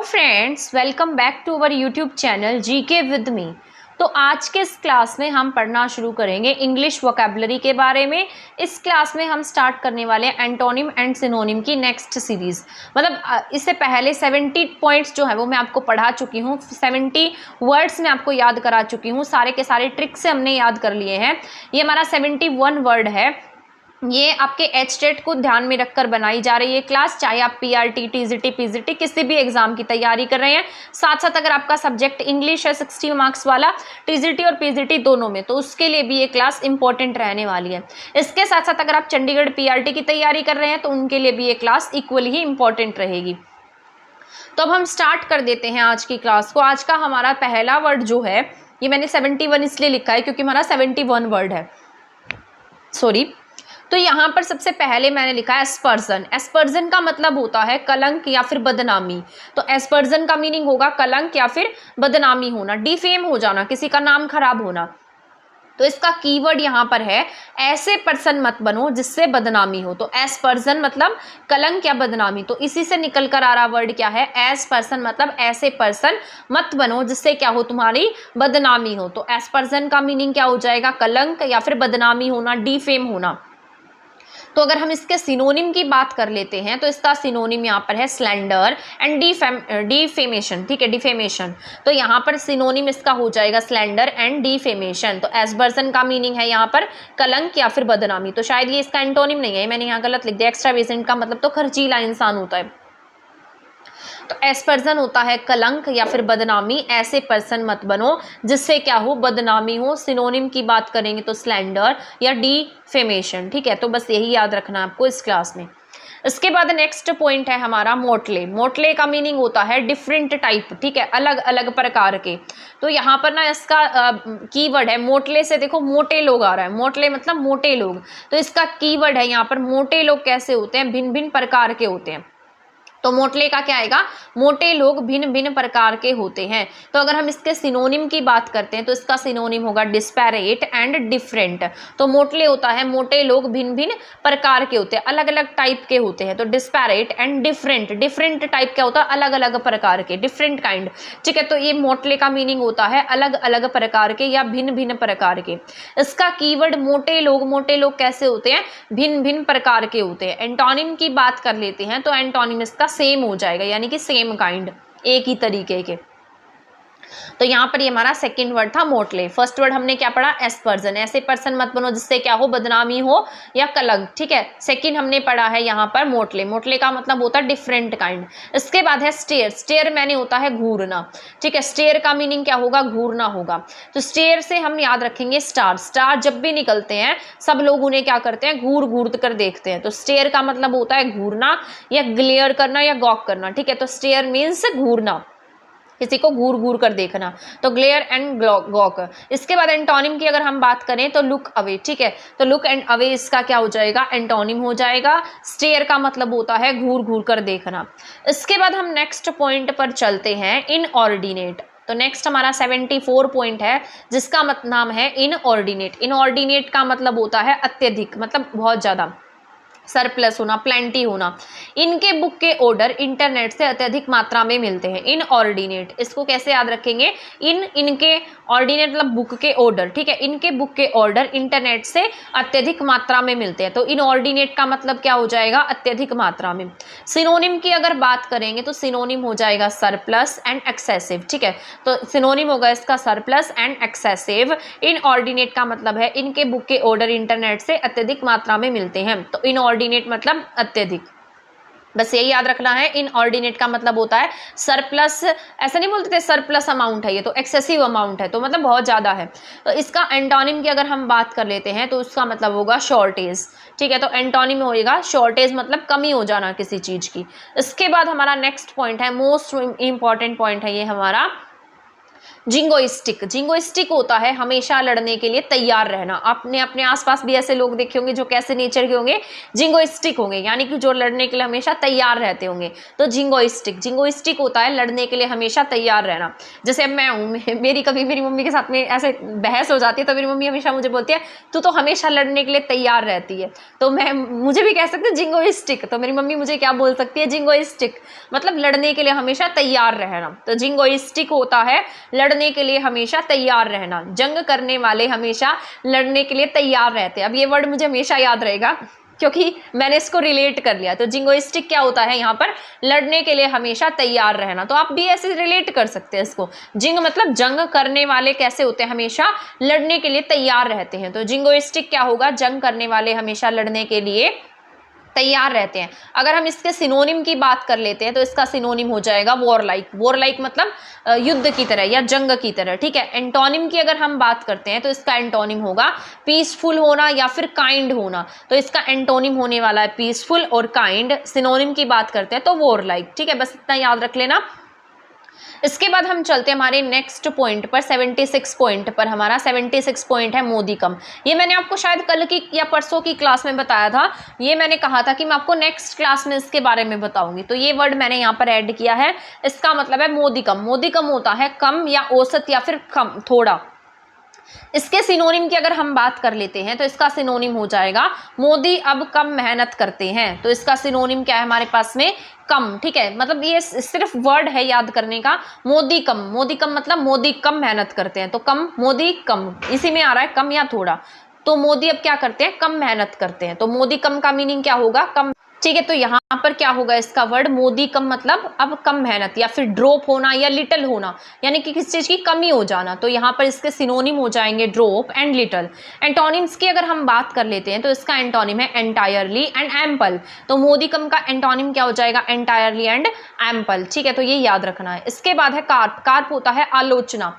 Friends, welcome back to our YouTube channel GK with me. तो आज के इस क्लास में हम पढ़ना शुरू करेंगे इंग्लिश वोकैबुलरी के बारे में। इस क्लास में हम स्टार्ट करने वाले हैं एंटोनिम एंड सिनोनिम की नेक्स्ट सीरीज़। मतलब इससे पहले 70 पॉइंट्स जो है वो मैं आपको पढ़ा चुकी हूँ, 70 वर्ड्स मैं आपको याद करा चुकी हूँ, सारे के सारे ट्रिक्स से हमने याद कर लिए हैं। ये हमारा 71 वर्ड है, ये आपके एचटेट को ध्यान में रखकर बनाई जा रही है क्लास। चाहे आप पीआरटी, टीजीटी, पीजीटी किसी भी एग्जाम की तैयारी कर रहे हैं, साथ साथ अगर आपका सब्जेक्ट इंग्लिश है 60 मार्क्स वाला, टीजीटी और पीजीटी दोनों में, तो उसके लिए भी ये क्लास इंपॉर्टेंट रहने वाली है। इसके साथ साथ अगर आप चंडीगढ़ पीआरटी की तैयारी कर रहे हैं तो उनके लिए भी ये क्लास इक्वली ही इंपॉर्टेंट रहेगी। तो अब हम स्टार्ट कर देते हैं आज की क्लास को। आज का हमारा पहला वर्ड जो है, ये मैंने 71 इसलिए लिखा है क्योंकि हमारा 71 वर्ड है, सॉरी। तो यहाँ पर सबसे पहले मैंने लिखा है एस्पर्जन। एस्पर्जन का मतलब होता है कलंक या फिर बदनामी। तो एस्पर्जन का मीनिंग होगा कलंक या फिर बदनामी होना, डिफेम हो जाना, किसी का नाम खराब होना। तो इसका कीवर्ड यहाँ पर है ऐसे पर्सन मत बनो जिससे बदनामी हो। तो एस्पर्जन मतलब कलंक या बदनामी, तो इसी से निकल कर आ रहा वर्ड क्या है, एस पर्सन मतलब ऐसे पर्सन मत बनो जिससे क्या हो, तुम्हारी बदनामी हो। तो एस्पर्जन का मीनिंग क्या हो जाएगा, कलंक या फिर बदनामी होना, डिफेम होना। तो अगर हम इसके सिनोनिम की बात कर लेते हैं तो इसका सिनोनिम यहाँ पर है स्लैंडर एंड डिफेमेशन। ठीक है, डिफेमेशन। तो यहाँ पर सिनोनिम इसका हो जाएगा स्लैंडर एंड डिफेमेशन। तो एस्पर्जन का मीनिंग है यहाँ पर कलंक या फिर बदनामी। तो शायद ये इसका एंटोनिम नहीं है, मैंने यहाँ गलत लिख दिया। एक्स्ट्रावेजेंट का मतलब तो खर्चीला इंसान होता है। तो एस्पर्जन होता है कलंक या फिर बदनामी, ऐसे पर्सन मत बनो जिससे क्या हो, बदनामी हो। सिनोनिम की बात करेंगे तो स्लैंडर या डिफेमेशन। ठीक है, तो बस यही याद रखना आपको इस क्लास में। इसके बाद नेक्स्ट पॉइंट है हमारा मोटले। मोटले का मीनिंग होता है डिफरेंट टाइप। ठीक है, अलग अलग प्रकार के। तो यहाँ पर ना इसका कीवर्ड है मोटले से, देखो मोटे लोग आ रहा है, मोटले मतलब मोटे लोग। तो इसका कीवर्ड है यहाँ पर मोटे लोग कैसे होते हैं, भिन्न भिन्न प्रकार के होते हैं। तो मोटले का क्या आएगा, मोटे लोग भिन्न भिन्न प्रकार के होते हैं। तो अगर हम इसके सिनोनिम की बात करते हैं तो इसका सिनोनिम होगा डिस्पैरेट एंड डिफरेंट। तो मोटले होता है मोटे लोग भिन्न भिन्न प्रकार के होते हैं, अलग अलग टाइप के होते हैं। तो disparate and different, different type क्या होता है, अलग अलग प्रकार के, डिफरेंट काइंड। ठीक है, तो ये मोटले का मीनिंग होता है अलग अलग प्रकार के या भिन्न भिन्न प्रकार के। इसका कीवर्ड मोटे लोग, मोटे लोग कैसे होते हैं, भिन्न भिन्न प्रकार के होते हैं। एंटोनिम की बात कर लेते हैं तो एंटोनिम इसका सेम हो जाएगा, यानी कि सेम काइंड, एक ही तरीके के। तो यहाँ पर ये हमारा सेकंड वर्ड था मोटले। फर्स्ट वर्ड हमने क्या पढ़ा, एस्पर्जन, ऐसे पर्सन मत बनो जिससे क्या हो, बदनामी हो या कलंक। ठीक है, सेकंड हमने पढ़ा है यहाँ पर मोटले। मोटले का मतलब होता है डिफरेंट काइंड। इसके बाद है स्टेयर। स्टेयर मैंने होता है घूरना। ठीक है, स्टेयर का मीनिंग क्या होगा, घूरना होगा। तो स्टेयर से हम याद रखेंगे स्टार। स्टार जब भी निकलते हैं सब लोग उन्हें क्या करते हैं, घूर घूर कर देखते हैं। तो स्टेयर का मतलब होता है घूरना या ग्लेयर करना या गॉक करना। ठीक है, तो स्टेयर मीन्स घूरना, किसी को घूर घूर कर देखना। तो ग्लेयर एंड गॉक। इसके बाद एंटोनिम की अगर हम बात करें तो लुक अवे। ठीक है, तो लुक एंड अवे इसका क्या हो जाएगा, एंटोनिम हो जाएगा। स्टेयर का मतलब होता है घूर घूर कर देखना। इसके बाद हम नेक्स्ट पॉइंट पर चलते हैं, इनऑर्डिनेट। तो नेक्स्ट हमारा 74 पॉइंट है जिसका नाम है इनऑर्डिनेट। इनऑर्डिनेट का मतलब होता है अत्यधिक, मतलब बहुत ज़्यादा, सरप्लस होना, प्लेंटी होना। इनके बुक के ऑर्डर इंटरनेट से अत्यधिक मात्रा में मिलते हैं। इनऑर्डिनेट, इसको कैसे याद रखेंगे, इनके ऑर्डिनेट मतलब बुक के ऑर्डर। ठीक है, इनके बुक के ऑर्डर इंटरनेट से अत्यधिक मात्रा में मिलते हैं। तो इनऑर्डिनेट का मतलब क्या हो जाएगा, अत्यधिक मात्रा में। सिनोनिम की अगर बात करेंगे तो सिनोनिम हो जाएगा सरप्लस एंड एक्सेसिव। ठीक है, तो सिनोनिम होगा इसका सरप्लस एंड एक्सेसिव। इनऑर्डिनेट का मतलब है इनके बुक के ऑर्डर इंटरनेट से अत्यधिक मात्रा में मिलते हैं। तो इनऑर्डिनेट मतलब अत्यधिक, बस यही याद रखना है। इनऑर्डिनेट का मतलब होता है सरप्लस, ऐसा नहीं बोलते थे सरप्लस अमाउंट है, ये तो एक्सेसिव अमाउंट है, तो मतलब बहुत ज़्यादा है। तो इसका एंटोनिम की अगर हम बात कर लेते हैं तो उसका मतलब होगा शॉर्टेज। ठीक है, तो एंटोनिम होएगा शॉर्टेज, मतलब कमी हो जाना किसी चीज़ की। इसके बाद हमारा नेक्स्ट पॉइंट है, मोस्ट इंपॉर्टेंट पॉइंट है ये हमारा, जिंगोइस्टिक, जिंगोइस्टिक होता है हमेशा लड़ने के लिए तैयार रहना। आपने अपने आसपास भी ऐसे लोग देखे होंगे जो कैसे नेचर के होंगे, जिंगोइस्टिक होंगे, यानी कि जो लड़ने के लिए हमेशा तैयार रहते होंगे। तो जिंगोइस्टिक, जिंगोइस्टिक होता है लड़ने के लिए हमेशा तैयार रहना। जैसे अब मैं हूँ, मेरी कभी मेरी मम्मी के साथ में ऐसे बहस हो जाती है तो मेरी मम्मी हमेशा मुझे बोलती है तू तो हमेशा लड़ने के लिए तैयार रहती है। तो मैं मुझे भी कह सकते हैं जिंगोइस्टिक, तो मेरी मम्मी मुझे क्या बोल सकती है, जिंगोइस्टिक, मतलब लड़ने के लिए हमेशा तैयार रहना। तो जिंगोइस्टिक होता है लड़ने के लिए हमेशा तैयार रहना। जंग करने वाले हमेशा लड़ने के लिए तैयार रहते हैं। अब ये वर्ड मुझे हमेशा याद रहेगा क्योंकि मैंने इसको रिलेट कर लिया। तो जिंगोइस्टिक क्या होता है यहाँ पर, लड़ने के लिए हमेशा तैयार रहना। तो आप भी ऐसे रिलेट कर सकते हैं इसको। जिंग मतलब जंग करने वाले कैसे होते हैं, हमेशा लड़ने के लिए तैयार रहते हैं। तो जिंगोइस्टिक क्या होगा, जंग करने वाले हमेशा लड़ने के लिए तैयार रहते हैं। अगर हम इसके सिनोनिम की बात कर लेते हैं तो इसका सिनोनिम हो जाएगा वॉरलाइक। वॉरलाइक मतलब युद्ध की तरह या जंग की तरह, ठीक है। एंटोनिम की अगर हम बात करते हैं तो इसका एंटोनिम होगा पीसफुल होना या फिर काइंड होना। तो इसका एंटोनिम होने वाला है पीसफुल और काइंड। सिनोनिम की बात करते हैं तो वॉरलाइक, ठीक है। बस इतना याद रख लेना। इसके बाद हम चलते हैं हमारे नेक्स्ट पॉइंट पर, 76 पॉइंट पर। हमारा 76 पॉइंट है मोदिकम। ये मैंने आपको शायद कल की या परसों की क्लास में बताया था। ये मैंने कहा था कि मैं आपको नेक्स्ट क्लास में इसके बारे में बताऊंगी। तो ये वर्ड मैंने यहाँ पर ऐड किया है। इसका मतलब है मोदिकम। मोदिकम होता है कम या औसत या फिर कम, थोड़ा। इसके सिनोनिम की अगर हम बात कर लेते हैं तो इसका सिनोनिम हो जाएगा मोदी अब कम मेहनत करते हैं। तो इसका सिनोनिम क्या है हमारे पास में, कम, ठीक है। मतलब ये सिर्फ वर्ड है याद करने का, मोदी कम। मोदी कम मतलब मोदी कम मेहनत करते हैं। तो कम, मोदी कम, इसी में आ रहा है कम या थोड़ा। तो मोदी अब क्या करते हैं, कम मेहनत करते हैं। तो मोदी कम का मीनिंग क्या होगा, कम, ठीक है। तो यहाँ पर क्या होगा इसका वर्ड, मोदी कम मतलब अब कम मेहनत या फिर ड्रॉप होना या लिटल होना, यानी कि किसी चीज की कमी हो जाना। तो यहाँ पर इसके सिनोनिम हो जाएंगे ड्रॉप एंड लिटल। एंटोनिम्स की अगर हम बात कर लेते हैं तो इसका एंटोनिम है एंटायरली एंड एम्पल। तो मोदी कम का एंटोनिम क्या हो जाएगा, एंटायरली एंड एम्पल, ठीक है। तो ये याद रखना है। इसके बाद है कार्प। कार्प होता है आलोचना,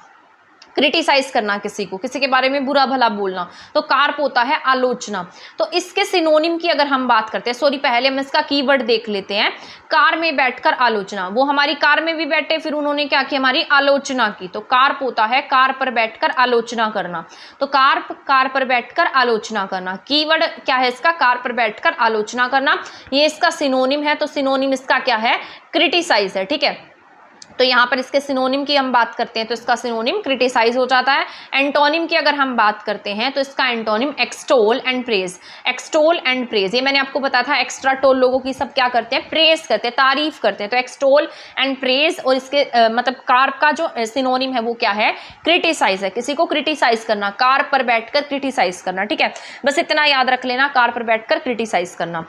क्रिटिसाइज करना, किसी को, किसी के बारे में बुरा भला बोलना। तो कार्प होता है आलोचना। तो इसके सिनोनिम की अगर हम बात करते हैं, सॉरी पहले हम इसका कीवर्ड देख लेते हैं। कार में बैठकर आलोचना, वो हमारी कार में भी बैठे फिर उन्होंने क्या किया, हमारी आलोचना की। तो कार्प होता है कार पर बैठकर आलोचना करना। तो कार्प, कार पर बैठकर आलोचना करना। कीवर्ड क्या है इसका, कार पर बैठकर आलोचना करना। ये इसका सिनोनिम है। तो सिनोनिम इसका क्या है, क्रिटिसाइज है, ठीक है। तो यहाँ पर इसके सिनोनिम की हम बात करते हैं तो इसका सिनोनिम क्रिटिसाइज हो जाता है। एंटोनिम की अगर हम बात करते हैं तो इसका antonym extol and praise. Extol and praise, ये मैंने आपको बताया था, एक्स्ट्रा टोल लोगों की सब क्या करते हैं, प्रेज करते हैं, तारीफ करते हैं। तो एक्सटोल एंड प्रेज। और इसके मतलब कार्प का जो सिनोनिम है वो क्या है, क्रिटिसाइज है, किसी को क्रिटिसाइज करना, कार पर बैठकर क्रिटिसाइज करना, ठीक है। बस इतना याद रख लेना, कार पर बैठकर क्रिटिसाइज करना।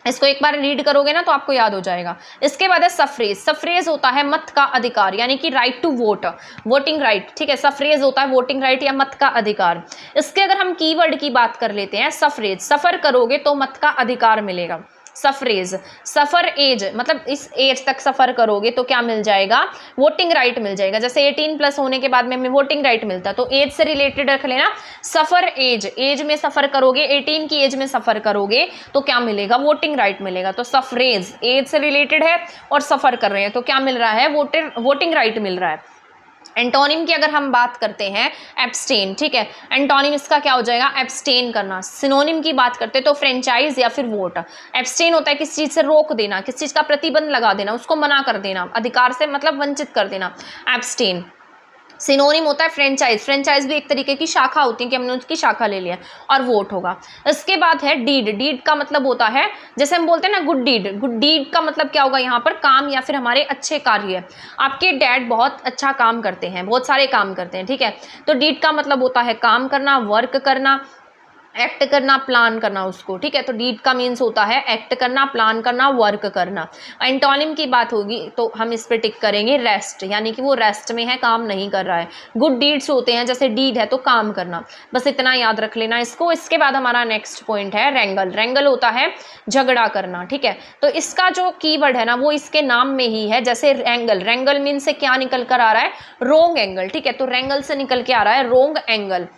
इसको एक बार रीड करोगे ना तो आपको याद हो जाएगा। इसके बाद है सफ्रेज। सफ्रेज होता है मत का अधिकार, यानी कि right to vote, voting right, ठीक है। सफ्रेज होता है वोटिंग राइट या मत का अधिकार। इसके अगर हम कीवर्ड की बात कर लेते हैं, सफ्रेज, सफर करोगे तो मत का अधिकार मिलेगा। सफरेज, सफर एज मतलब इस एज तक सफर करोगे तो क्या मिल जाएगा, वोटिंग राइट मिल जाएगा। जैसे 18+ होने के बाद में हमें वोटिंग राइट मिलता है। तो एज से रिलेटेड रख लेना, सफर एज, एज में सफर करोगे, 18 की एज में सफर करोगे तो क्या मिलेगा, वोटिंग राइट मिलेगा। तो सफरेज एज से रिलेटेड है और सफर कर रहे हैं तो क्या मिल रहा है, वोटिंग राइट मिल रहा है। एंटोनिम की अगर हम बात करते हैं, एब्सटेन, ठीक है। एंटोनिम इसका क्या हो जाएगा, एब्सटेन करना। सिनोनिम की बात करते हैं तो फ्रेंचाइज या फिर वोट। एब्सटेन होता है किसी चीज से रोक देना, किसी चीज का प्रतिबंध लगा देना, उसको मना कर देना, अधिकार से मतलब वंचित कर देना, एब्सटेन। सिनोनिम होता है फ्रेंचाइज। फ्रेंचाइज भी एक तरीके की शाखा होती है कि हमने उसकी शाखा ले लिया। और वोट होगा। इसके बाद है डीड। डीड का मतलब होता है, जैसे हम बोलते हैं ना गुड डीड, गुड डीड का मतलब क्या होगा यहाँ पर, काम या फिर हमारे अच्छे कार्य। आपके डैड बहुत अच्छा काम करते हैं, बहुत सारे काम करते हैं, ठीक है। तो डीड का मतलब होता है काम करना, वर्क करना, एक्ट करना, प्लान करना उसको, ठीक है। तो डीड का मीन्स होता है एक्ट करना, प्लान करना, वर्क करना। एंटोनिम की बात होगी तो हम इस पे टिक करेंगे रेस्ट, यानी कि वो रेस्ट में है, काम नहीं कर रहा है। गुड डीड्स होते हैं, जैसे डीड है तो काम करना। बस इतना याद रख लेना इसको। इसके बाद हमारा नेक्स्ट पॉइंट है रेंगल। रेंगल होता है झगड़ा करना, ठीक है। तो इसका जो कीवर्ड है ना वो इसके नाम में ही है। जैसे रेंगल, रेंगल मीन से क्या निकल कर आ रहा है, रोंग एंगल, ठीक है। तो रेंगल से निकल के आ रहा है रोंग एंगल।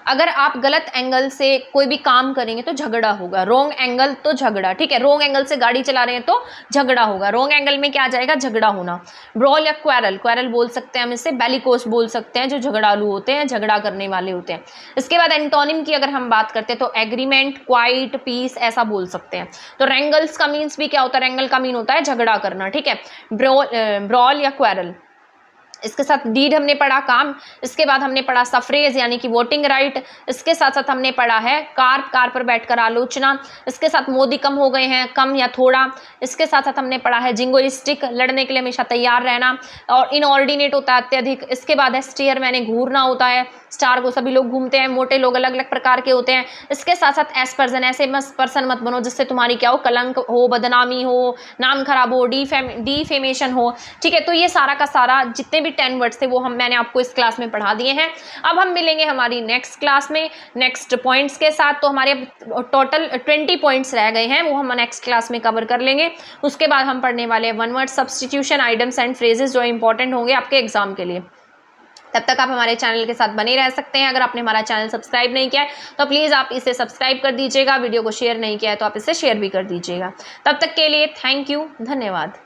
अगर आप गलत एंगल से कोई भी काम करेंगे तो झगड़ा होगा, रॉन्ग एंगल तो झगड़ा, ठीक है। रॉन्ग एंगल से गाड़ी चला रहे हैं तो झगड़ा होगा, रॉन्ग एंगल में क्या आ जाएगा, झगड़ा होना। ब्रॉल या क्वेरल, क्वेरल बोल सकते हैं हम इसे, बेलिकोस बोल सकते हैं, जो झगड़ालू होते हैं, झगड़ा करने वाले होते हैं। इसके बाद एंटोनिम की अगर हम बात करते हैं तो एग्रीमेंट, क्वाइट, पीस ऐसा बोल सकते हैं। तो रेंगल्स का मीन्स भी क्या होता है, रेंगल का मीन होता है झगड़ा करना, ठीक है। ब्रॉल या क्वेरल। इसके साथ डीड हमने पढ़ा, काम। इसके बाद हमने पढ़ा सफ्रेज यानी कि वोटिंग राइट। इसके साथ साथ हमने पढ़ा है कार, कार पर बैठकर आलोचना। इसके साथ मोदी कम हो गए हैं, कम या थोड़ा। इसके साथ साथ हमने पढ़ा है जिंगोइस्टिक, लड़ने के लिए हमेशा तैयार रहना। और इनऑर्डिनेट होता है अत्यधिक। इसके बाद है स्टीयर, मैंने घूरना होता है, स्टार को सभी लोग घूमते हैं, मोटे लोग अलग अलग प्रकार के होते हैं। इसके साथ साथ एस पर्सन, ऐसे पर्सन मत बनो जिससे तुम्हारी क्या हो, कलंक हो, बदनामी हो, नाम खराब हो, डिफेमेशन हो, ठीक है। तो ये सारा का सारा जितने भी 10 वर्ड्स थे वो मैंने आपको इस क्लास में पढ़ा दिए हैं। अब हम मिलेंगे हमारी नेक्स्ट क्लास में नेक्स्ट पॉइंट्स के साथ। तो हमारे टोटल 20 पॉइंट्स रह गए हैं, वो हम नेक्स्ट क्लास में कवर कर लेंगे। उसके बाद हम पढ़ने वाले हैं 1 word substitution, items and phrases, जो इंपॉर्टेंट होंगे आपके एग्जाम के लिए। तब तक आप हमारे चैनल के साथ बने रह सकते हैं। अगर आपने हमारा चैनल सब्सक्राइब नहीं किया है तो प्लीज़ आप इसे सब्सक्राइब कर दीजिएगा। वीडियो को शेयर नहीं किया है तो आप इसे शेयर भी कर दीजिएगा। तब तक के लिए थैंक यू, धन्यवाद।